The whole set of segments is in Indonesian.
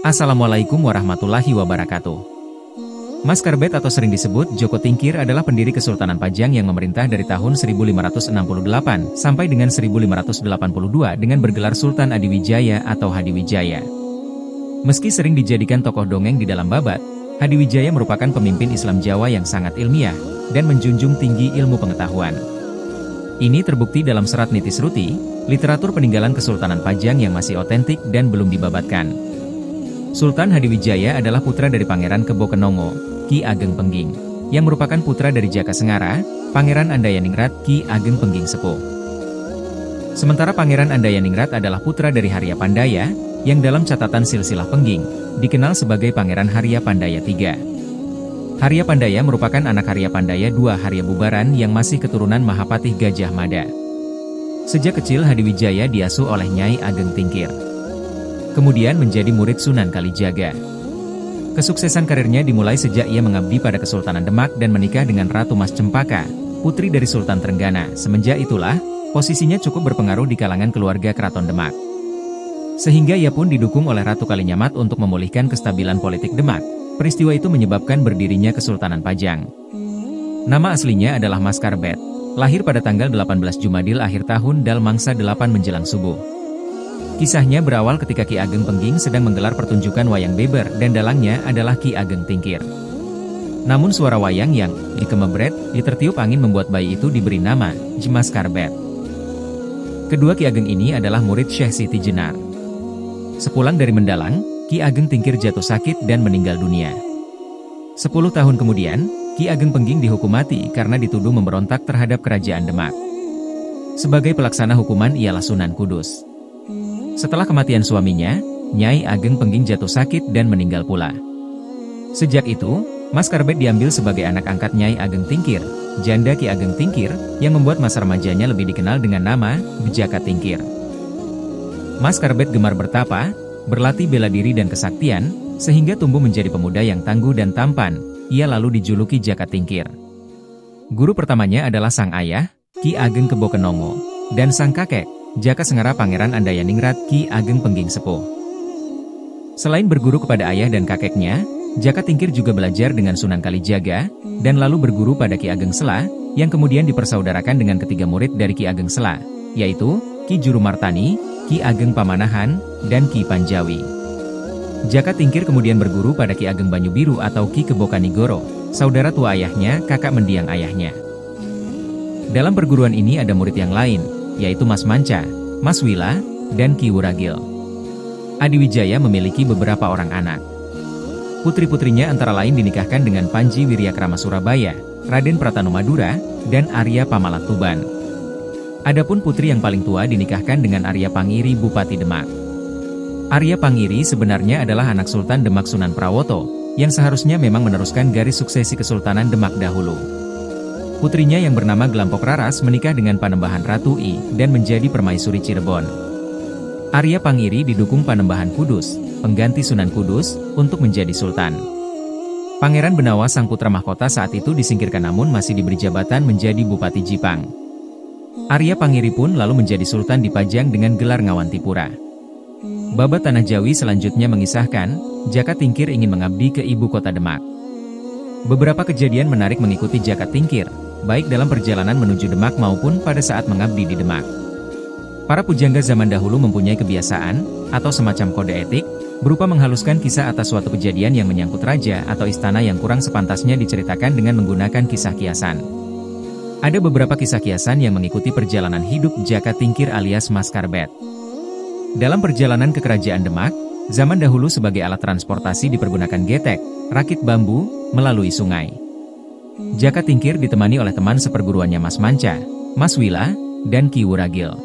Assalamualaikum warahmatullahi wabarakatuh. Maskarbet atau sering disebut Joko Tingkir adalah pendiri Kesultanan Pajang yang memerintah dari tahun 1568 sampai dengan 1582 dengan bergelar Sultan Adiwijaya atau Hadiwijaya. Meski sering dijadikan tokoh dongeng di dalam babat, Hadiwijaya merupakan pemimpin Islam Jawa yang sangat ilmiah dan menjunjung tinggi ilmu pengetahuan. Ini terbukti dalam serat Nitis Ruti, literatur peninggalan Kesultanan Pajang yang masih otentik dan belum dibabatkan. Sultan Hadiwijaya adalah putra dari Pangeran Kebo Kenongo, Ki Ageng Pengging, yang merupakan putra dari Jaka Sengara, Pangeran Andayaningrat, Ki Ageng Pengging Sepuh. Sementara Pangeran Andayaningrat adalah putra dari Harya Pandaya, yang dalam catatan silsilah Pengging, dikenal sebagai Pangeran Harya Pandaya III. Harya Pandaya merupakan anak Harya Pandaya II Harya Bubaran yang masih keturunan Mahapatih Gajah Mada. Sejak kecil Hadiwijaya diasuh oleh Nyai Ageng Tingkir. Kemudian menjadi murid Sunan Kalijaga. Kesuksesan karirnya dimulai sejak ia mengabdi pada Kesultanan Demak dan menikah dengan Ratu Mas Cempaka, putri dari Sultan Trenggana. Semenjak itulah, posisinya cukup berpengaruh di kalangan keluarga Keraton Demak. Sehingga ia pun didukung oleh Ratu Kalinyamat untuk memulihkan kestabilan politik Demak. Peristiwa itu menyebabkan berdirinya Kesultanan Pajang. Nama aslinya adalah Maskarbet, lahir pada tanggal 18 Jumadil akhir tahun Dal Mangsa 8 menjelang subuh. Kisahnya berawal ketika Ki Ageng Pengging sedang menggelar pertunjukan wayang beber dan dalangnya adalah Ki Ageng Tingkir. Namun suara wayang yang dikemebret, ditertiup angin membuat bayi itu diberi nama Maskarbet. Kedua Ki Ageng ini adalah murid Syekh Siti Jenar. Sepulang dari mendalang, Ki Ageng Tingkir jatuh sakit dan meninggal dunia. 10 tahun kemudian, Ki Ageng Pengging dihukum mati karena dituduh memberontak terhadap kerajaan Demak. Sebagai pelaksana hukuman ialah Sunan Kudus. Setelah kematian suaminya, Nyai Ageng Pengging jatuh sakit dan meninggal pula. Sejak itu, Maskarbet diambil sebagai anak angkat Nyai Ageng Tingkir, janda Ki Ageng Tingkir, yang membuat masa remajanya lebih dikenal dengan nama Jaka Tingkir. Maskarbet gemar bertapa, berlatih bela diri dan kesaktian, sehingga tumbuh menjadi pemuda yang tangguh dan tampan. Ia lalu dijuluki Jaka Tingkir. Guru pertamanya adalah sang ayah, Ki Ageng Kebo Kenongo, dan sang kakek, Jaka Sengara Pangeran Andayaningrat, Ki Ageng Pengging Sepuh. Selain berguru kepada ayah dan kakeknya, Jaka Tingkir juga belajar dengan Sunan Kalijaga, dan lalu berguru pada Ki Ageng Sela, yang kemudian dipersaudarakan dengan ketiga murid dari Ki Ageng Sela, yaitu Ki Jurumartani, Ki Ageng Pamanahan, dan Ki Panjawi. Jaka Tingkir kemudian berguru pada Ki Ageng Banyubiru atau Ki Kebo Kanigoro, saudara tua ayahnya, kakak mendiang ayahnya. Dalam perguruan ini ada murid yang lain, yaitu Mas Manca, Mas Wila, dan Ki Wuragil. Adiwijaya memiliki beberapa orang anak. Putri-putrinya antara lain dinikahkan dengan Panji Wiryakrama Surabaya, Raden Pratano Madura, dan Arya Pamalat Tuban. Adapun putri yang paling tua dinikahkan dengan Arya Pangiri Bupati Demak. Arya Pangiri sebenarnya adalah anak Sultan Demak Sunan Prawoto, yang seharusnya memang meneruskan garis suksesi Kesultanan Demak dahulu. Putrinya yang bernama Gelampok Raras menikah dengan Panembahan Ratu I dan menjadi permaisuri Cirebon. Arya Pangiri didukung Panembahan Kudus, pengganti Sunan Kudus, untuk menjadi sultan. Pangeran Benawa sang putra mahkota saat itu disingkirkan namun masih diberi jabatan menjadi Bupati Jipang. Arya Pangiri pun lalu menjadi sultan di Pajang dengan gelar Ngawantipura. Babat Tanah Jawi selanjutnya mengisahkan, Jaka Tingkir ingin mengabdi ke ibu kota Demak. Beberapa kejadian menarik mengikuti Jaka Tingkir, baik dalam perjalanan menuju Demak maupun pada saat mengabdi di Demak. Para pujangga zaman dahulu mempunyai kebiasaan, atau semacam kode etik, berupa menghaluskan kisah atas suatu kejadian yang menyangkut raja atau istana yang kurang sepantasnya diceritakan dengan menggunakan kisah kiasan. Ada beberapa kisah kiasan yang mengikuti perjalanan hidup Jaka Tingkir alias Maskarbet. Dalam perjalanan ke Kerajaan Demak, zaman dahulu sebagai alat transportasi dipergunakan getek, rakit bambu, melalui sungai. Jaka Tingkir ditemani oleh teman seperguruannya Mas Manca, Mas Wila, dan Ki Wuragil.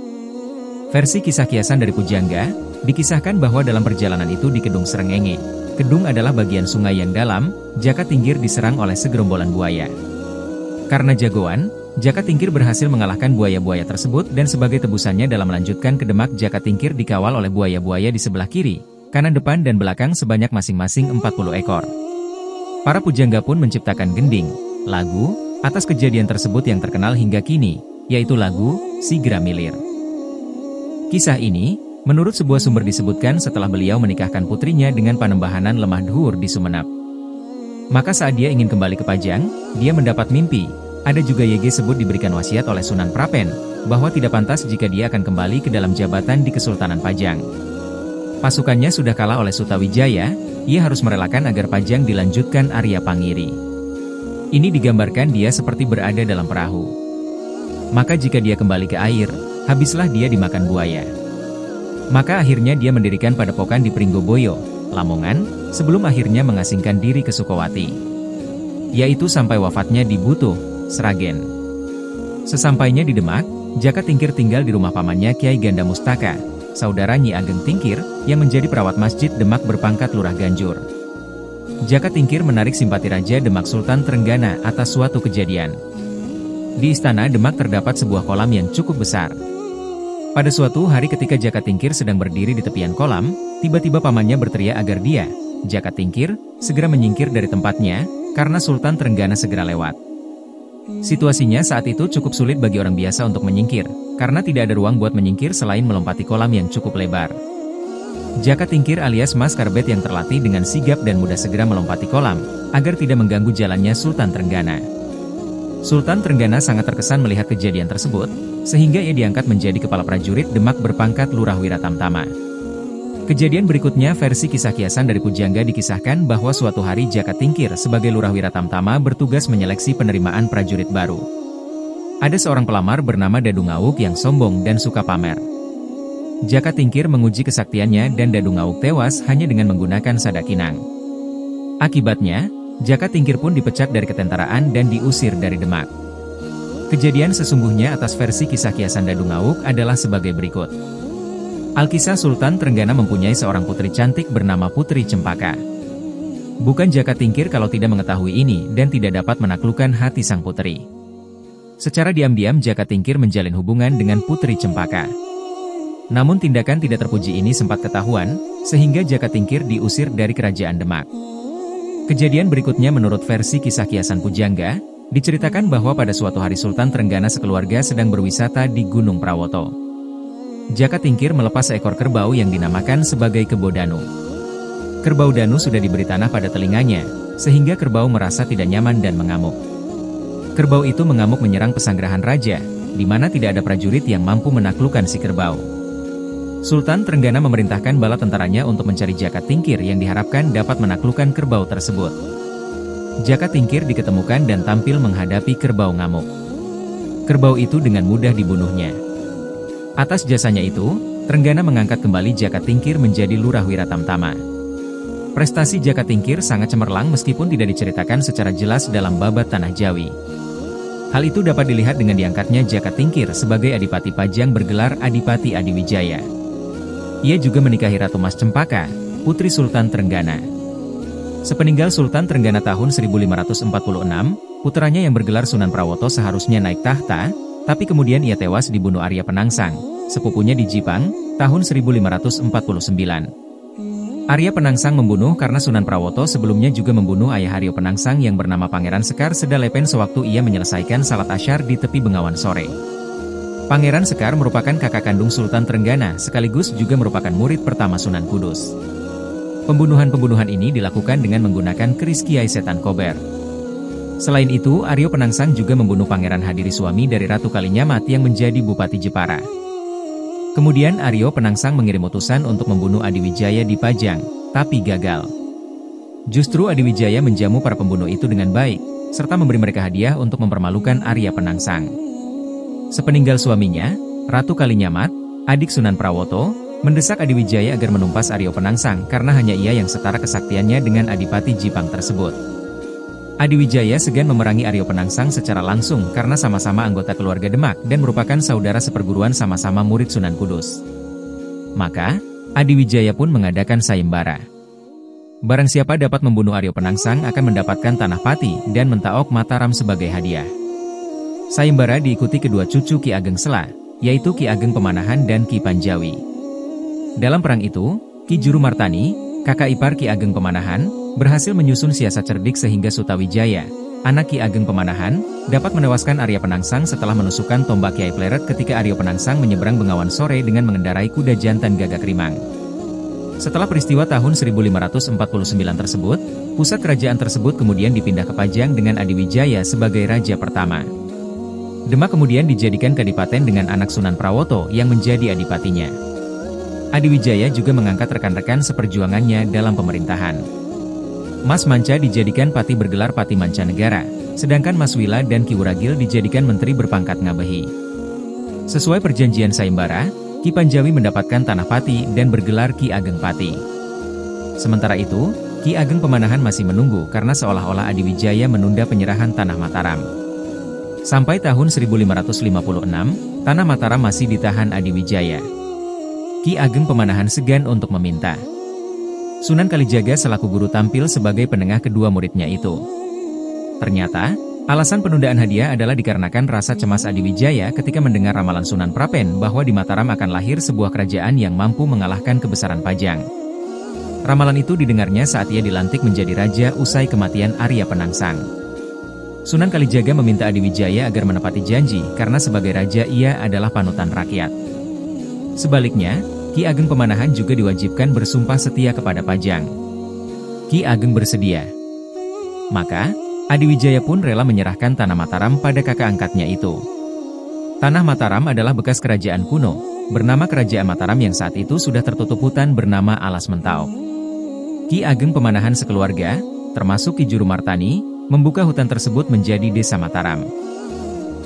Versi kisah kiasan dari pujangga, dikisahkan bahwa dalam perjalanan itu di Kedung Srengenge. Kedung adalah bagian sungai yang dalam, Jaka Tingkir diserang oleh segerombolan buaya. Karena jagoan, Jaka Tingkir berhasil mengalahkan buaya-buaya tersebut dan sebagai tebusannya dalam melanjutkan ke Demak Jaka Tingkir dikawal oleh buaya-buaya di sebelah kiri, kanan depan dan belakang sebanyak masing-masing 40 ekor. Para pujangga pun menciptakan gending, lagu, atas kejadian tersebut yang terkenal hingga kini, yaitu lagu Si Gramilir. Kisah ini Menurut sebuah sumber disebutkan setelah beliau menikahkan putrinya dengan Panembahanan Lemah Dhuwur di Sumenep. Maka saat dia ingin kembali ke Pajang, dia mendapat mimpi. Ada juga YG sebut diberikan wasiat oleh Sunan Prapen, bahwa tidak pantas jika dia akan kembali ke dalam jabatan di Kesultanan Pajang. Pasukannya sudah kalah oleh Sutawijaya, ia harus merelakan agar Pajang dilanjutkan Arya Pangiri. Ini digambarkan dia seperti berada dalam perahu. Maka jika dia kembali ke air, habislah dia dimakan buaya. Maka akhirnya dia mendirikan padepokan di Pringgoboyo, Lamongan, sebelum akhirnya mengasingkan diri ke Sukowati. Yaitu sampai wafatnya di Butuh, Sragen. Sesampainya di Demak, Jaka Tingkir tinggal di rumah pamannya Kiai Ganda Mustaka, saudara Nyi Ageng Tingkir, yang menjadi perawat masjid Demak berpangkat Lurah Ganjur. Jaka Tingkir menarik simpati Raja Demak Sultan Trenggana atas suatu kejadian. Di istana Demak terdapat sebuah kolam yang cukup besar. Pada suatu hari ketika Jaka Tingkir sedang berdiri di tepian kolam, tiba-tiba pamannya berteriak agar dia, Jaka Tingkir, segera menyingkir dari tempatnya, karena Sultan Trenggana segera lewat. Situasinya saat itu cukup sulit bagi orang biasa untuk menyingkir, karena tidak ada ruang buat menyingkir selain melompati kolam yang cukup lebar. Jaka Tingkir alias Mas Karbet yang terlatih dengan sigap dan mudah segera melompati kolam, agar tidak mengganggu jalannya Sultan Trenggana. Sultan Trenggana sangat terkesan melihat kejadian tersebut, sehingga ia diangkat menjadi kepala prajurit Demak berpangkat Lurah Wiratamtama. Kejadian berikutnya versi kisah kiasan dari Pujangga dikisahkan bahwa suatu hari Jaka Tingkir sebagai Lurah Wiratamtama bertugas menyeleksi penerimaan prajurit baru. Ada seorang pelamar bernama Dadu Ngawuk yang sombong dan suka pamer. Jaka Tingkir menguji kesaktiannya dan Dadu Ngawuk tewas hanya dengan menggunakan sadakinang. Akibatnya, Jaka Tingkir pun dipecat dari ketentaraan dan diusir dari Demak. Kejadian sesungguhnya atas versi kisah kiasan Dadu Ngawuk adalah sebagai berikut. Alkisah Sultan Trenggana mempunyai seorang putri cantik bernama Putri Cempaka. Bukan Jaka Tingkir kalau tidak mengetahui ini dan tidak dapat menaklukkan hati sang putri. Secara diam-diam Jaka Tingkir menjalin hubungan dengan Putri Cempaka. Namun tindakan tidak terpuji ini sempat ketahuan, sehingga Jaka Tingkir diusir dari kerajaan Demak. Kejadian berikutnya menurut versi kisah kiasan Pujangga, diceritakan bahwa pada suatu hari Sultan Trenggana sekeluarga sedang berwisata di Gunung Prawoto. Jaka Tingkir melepas seekor kerbau yang dinamakan sebagai Kebo Danu. Kerbau Danu sudah diberi tanah pada telinganya, sehingga kerbau merasa tidak nyaman dan mengamuk. Kerbau itu mengamuk menyerang pesanggerahan raja, di mana tidak ada prajurit yang mampu menaklukkan si kerbau. Sultan Trenggana memerintahkan bala tentaranya untuk mencari Jaka Tingkir yang diharapkan dapat menaklukkan kerbau tersebut. Jaka Tingkir diketemukan dan tampil menghadapi kerbau ngamuk. Kerbau itu dengan mudah dibunuhnya. Atas jasanya itu, Trenggana mengangkat kembali Jaka Tingkir menjadi Lurah Wiratamtama. Prestasi Jaka Tingkir sangat cemerlang meskipun tidak diceritakan secara jelas dalam Babat Tanah Jawi. Hal itu dapat dilihat dengan diangkatnya Jaka Tingkir sebagai Adipati Pajang bergelar Adipati Adiwijaya. Ia juga menikahi Ratu Mas Cempaka, putri Sultan Trenggana. Sepeninggal Sultan Trenggana tahun 1546, putranya yang bergelar Sunan Prawoto seharusnya naik tahta, tapi kemudian ia tewas dibunuh Arya Penangsang, sepupunya di Jipang, tahun 1549. Arya Penangsang membunuh karena Sunan Prawoto sebelumnya juga membunuh ayah Haryo Penangsang yang bernama Pangeran Sekar Sedalepen sewaktu ia menyelesaikan salat asyar di tepi Bengawan Sore. Pangeran Sekar merupakan kakak kandung Sultan Trenggana sekaligus juga merupakan murid pertama Sunan Kudus. Pembunuhan-pembunuhan ini dilakukan dengan menggunakan keris Kiai Setan Kober. Selain itu, Aryo Penangsang juga membunuh Pangeran Hadiri suami dari Ratu Kalinyamat yang menjadi Bupati Jepara. Kemudian Aryo Penangsang mengirim utusan untuk membunuh Adiwijaya di Pajang, tapi gagal. Justru Adiwijaya menjamu para pembunuh itu dengan baik, serta memberi mereka hadiah untuk mempermalukan Arya Penangsang. Sepeninggal suaminya, Ratu Kalinyamat, adik Sunan Prawoto, mendesak Adiwijaya agar menumpas Aryo Penangsang karena hanya ia yang setara kesaktiannya dengan Adipati Jipang tersebut. Adiwijaya segan memerangi Aryo Penangsang secara langsung karena sama-sama anggota keluarga Demak dan merupakan saudara seperguruan sama-sama murid Sunan Kudus. Maka, Adiwijaya pun mengadakan sayembara. Barang siapa dapat membunuh Aryo Penangsang akan mendapatkan tanah Pati dan Mentaok Mataram sebagai hadiah. Sayembara diikuti kedua cucu Ki Ageng Sela, yaitu Ki Ageng Pemanahan dan Ki Panjawi. Dalam perang itu, Ki Juru Martani, kakak ipar Ki Ageng Pemanahan, berhasil menyusun siasat cerdik sehingga Sutawijaya, anak Ki Ageng Pemanahan, dapat menewaskan Arya Penangsang setelah menusukkan tombak Kiai Pleret ketika Arya Penangsang menyeberang Bengawan Sore dengan mengendarai kuda jantan gagak rimang. Setelah peristiwa tahun 1549 tersebut, pusat kerajaan tersebut kemudian dipindah ke Pajang dengan Adiwijaya sebagai raja pertama. Demak kemudian dijadikan kadipaten dengan anak Sunan Prawoto yang menjadi adipatinya. Adiwijaya juga mengangkat rekan-rekan seperjuangannya dalam pemerintahan. Mas Manca dijadikan pati bergelar Pati Mancanegara, sedangkan Mas Wila dan Ki Wuragil dijadikan menteri berpangkat Ngabehi. Sesuai perjanjian Sayembara, Ki Panjawi mendapatkan tanah Pati dan bergelar Ki Ageng Pati. Sementara itu, Ki Ageng Pemanahan masih menunggu karena seolah-olah Adiwijaya menunda penyerahan tanah Mataram. Sampai tahun 1556, tanah Mataram masih ditahan Adiwijaya. Ki Ageng Pemanahan segan untuk meminta. Sunan Kalijaga selaku guru tampil sebagai penengah kedua muridnya itu. Ternyata, alasan penundaan hadiah adalah dikarenakan rasa cemas Adiwijaya ketika mendengar ramalan Sunan Prapen bahwa di Mataram akan lahir sebuah kerajaan yang mampu mengalahkan kebesaran Pajang. Ramalan itu didengarnya saat ia dilantik menjadi raja usai kematian Arya Penangsang. Sunan Kalijaga meminta Adiwijaya agar menepati janji karena sebagai raja ia adalah panutan rakyat. Sebaliknya, Ki Ageng Pemanahan juga diwajibkan bersumpah setia kepada Pajang. Ki Ageng bersedia. Maka, Adiwijaya pun rela menyerahkan tanah Mataram pada kakak angkatnya itu. Tanah Mataram adalah bekas kerajaan kuno, bernama Kerajaan Mataram yang saat itu sudah tertutup hutan bernama Alas Mentau. Ki Ageng Pemanahan sekeluarga, termasuk Ki Juru Martani, membuka hutan tersebut menjadi Desa Mataram.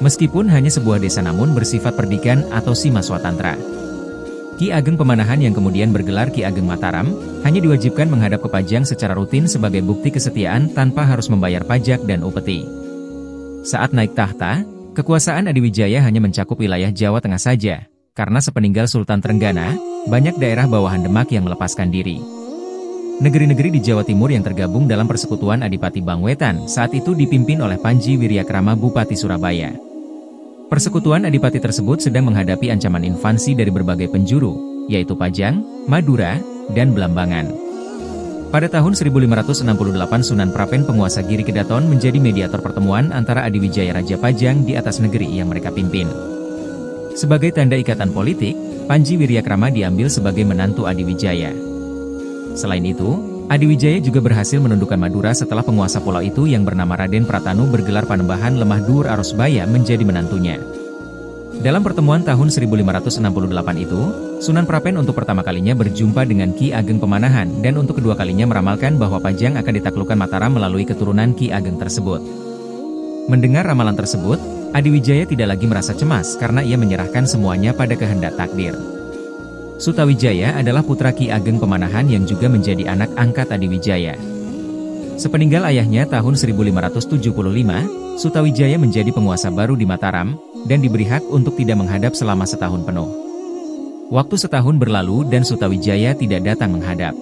Meskipun hanya sebuah desa namun bersifat perdikan atau Simaswatantra. Ki Ageng Pemanahan yang kemudian bergelar Ki Ageng Mataram, hanya diwajibkan menghadap ke Pajang secara rutin sebagai bukti kesetiaan tanpa harus membayar pajak dan upeti. Saat naik tahta, kekuasaan Adiwijaya hanya mencakup wilayah Jawa Tengah saja, karena sepeninggal Sultan Trenggana, banyak daerah bawahan Demak yang melepaskan diri. Negeri-negeri di Jawa Timur yang tergabung dalam persekutuan Adipati Bangwetan saat itu dipimpin oleh Panji Wiryakrama Bupati Surabaya. Persekutuan adipati tersebut sedang menghadapi ancaman invasi dari berbagai penjuru, yaitu Pajang, Madura, dan Blambangan. Pada tahun 1568 Sunan Prapen penguasa Giri Kedaton menjadi mediator pertemuan antara Adiwijaya Raja Pajang di atas negeri yang mereka pimpin. Sebagai tanda ikatan politik, Panji Wiryakrama diambil sebagai menantu Adiwijaya. Selain itu, Adiwijaya juga berhasil menundukkan Madura setelah penguasa pulau itu yang bernama Raden Pratanu bergelar Panembahan Lemah Dur Arosbaya menjadi menantunya. Dalam pertemuan tahun 1568 itu, Sunan Prapen untuk pertama kalinya berjumpa dengan Ki Ageng Pemanahan dan untuk kedua kalinya meramalkan bahwa Pajang akan ditaklukkan Mataram melalui keturunan Ki Ageng tersebut. Mendengar ramalan tersebut, Adiwijaya tidak lagi merasa cemas karena ia menyerahkan semuanya pada kehendak takdir. Sutawijaya adalah putra Ki Ageng Pemanahan yang juga menjadi anak angkat Adiwijaya. Sepeninggal ayahnya tahun 1575, Sutawijaya menjadi penguasa baru di Mataram, dan diberi hak untuk tidak menghadap selama setahun penuh. Waktu setahun berlalu dan Sutawijaya tidak datang menghadap.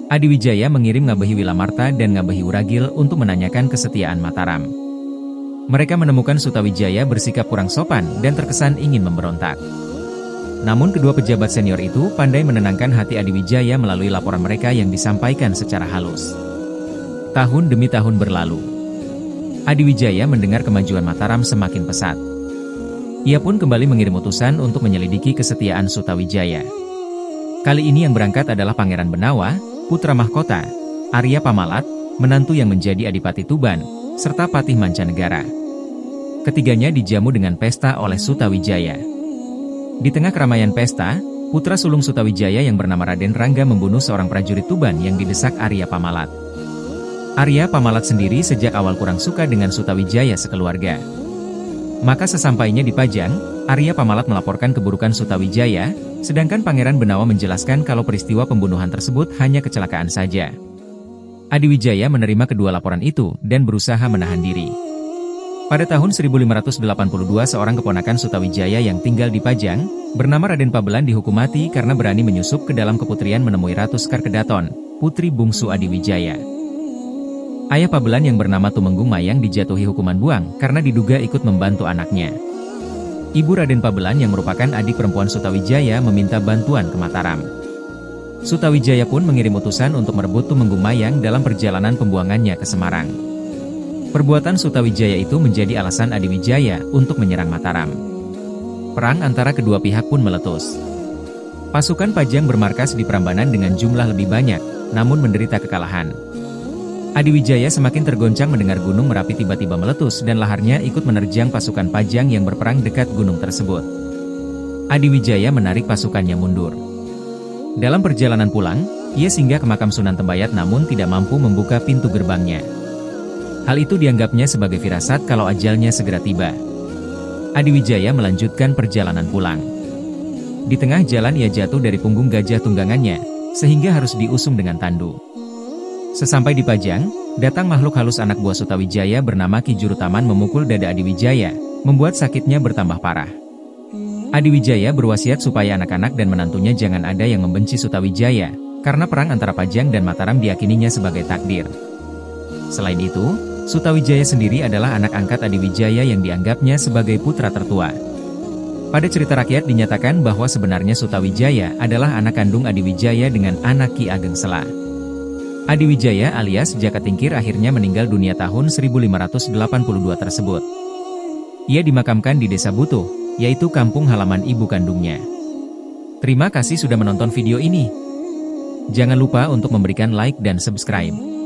Adiwijaya mengirim Ngabehi Wilamarta dan Ngabehi Wuragil untuk menanyakan kesetiaan Mataram. Mereka menemukan Sutawijaya bersikap kurang sopan dan terkesan ingin memberontak. Namun kedua pejabat senior itu pandai menenangkan hati Adiwijaya melalui laporan mereka yang disampaikan secara halus. Tahun demi tahun berlalu. Adiwijaya mendengar kemajuan Mataram semakin pesat. Ia pun kembali mengirim utusan untuk menyelidiki kesetiaan Sutawijaya. Kali ini yang berangkat adalah Pangeran Benawa, putra mahkota, Arya Pamalat, menantu yang menjadi Adipati Tuban, serta Patih Mancanegara. Ketiganya dijamu dengan pesta oleh Sutawijaya. Di tengah keramaian pesta, putra sulung Sutawijaya yang bernama Raden Rangga membunuh seorang prajurit Tuban yang didesak Arya Pamalat. Arya Pamalat sendiri sejak awal kurang suka dengan Sutawijaya sekeluarga. Maka sesampainya di Pajang, Arya Pamalat melaporkan keburukan Sutawijaya, sedangkan Pangeran Benawa menjelaskan kalau peristiwa pembunuhan tersebut hanya kecelakaan saja. Adiwijaya menerima kedua laporan itu dan berusaha menahan diri. Pada tahun 1582 seorang keponakan Sutawijaya yang tinggal di Pajang, bernama Raden Pabelan dihukum mati karena berani menyusup ke dalam keputrian menemui Ratu Sekar Kedaton, putri bungsu Adiwijaya. Ayah Pabelan yang bernama Tumenggung Mayang dijatuhi hukuman buang karena diduga ikut membantu anaknya. Ibu Raden Pabelan yang merupakan adik perempuan Sutawijaya meminta bantuan ke Mataram. Sutawijaya pun mengirim utusan untuk merebut Tumenggung Mayang dalam perjalanan pembuangannya ke Semarang. Perbuatan Sutawijaya itu menjadi alasan Adiwijaya untuk menyerang Mataram. Perang antara kedua pihak pun meletus. Pasukan Pajang bermarkas di Prambanan dengan jumlah lebih banyak, namun menderita kekalahan. Adiwijaya semakin tergoncang mendengar Gunung Merapi tiba-tiba meletus dan laharnya ikut menerjang pasukan Pajang yang berperang dekat gunung tersebut. Adiwijaya menarik pasukannya mundur. Dalam perjalanan pulang, ia singgah ke makam Sunan Tembayat namun tidak mampu membuka pintu gerbangnya. Hal itu dianggapnya sebagai firasat kalau ajalnya segera tiba. Adiwijaya melanjutkan perjalanan pulang. Di tengah jalan ia jatuh dari punggung gajah tunggangannya, sehingga harus diusung dengan tandu. Sesampai di Pajang, datang makhluk halus anak buah Sutawijaya bernama Ki Jurutaman memukul dada Adiwijaya, membuat sakitnya bertambah parah. Adiwijaya berwasiat supaya anak-anak dan menantunya jangan ada yang membenci Sutawijaya, karena perang antara Pajang dan Mataram diyakininya sebagai takdir. Selain itu, Sutawijaya sendiri adalah anak angkat Adiwijaya yang dianggapnya sebagai putra tertua. Pada cerita rakyat dinyatakan bahwa sebenarnya Sutawijaya adalah anak kandung Adiwijaya dengan anak Ki Ageng Sela. Adiwijaya alias Jaka Tingkir akhirnya meninggal dunia tahun 1582 tersebut. Ia dimakamkan di Desa Butuh, yaitu kampung halaman ibu kandungnya. Terima kasih sudah menonton video ini. Jangan lupa untuk memberikan like dan subscribe.